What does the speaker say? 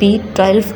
B12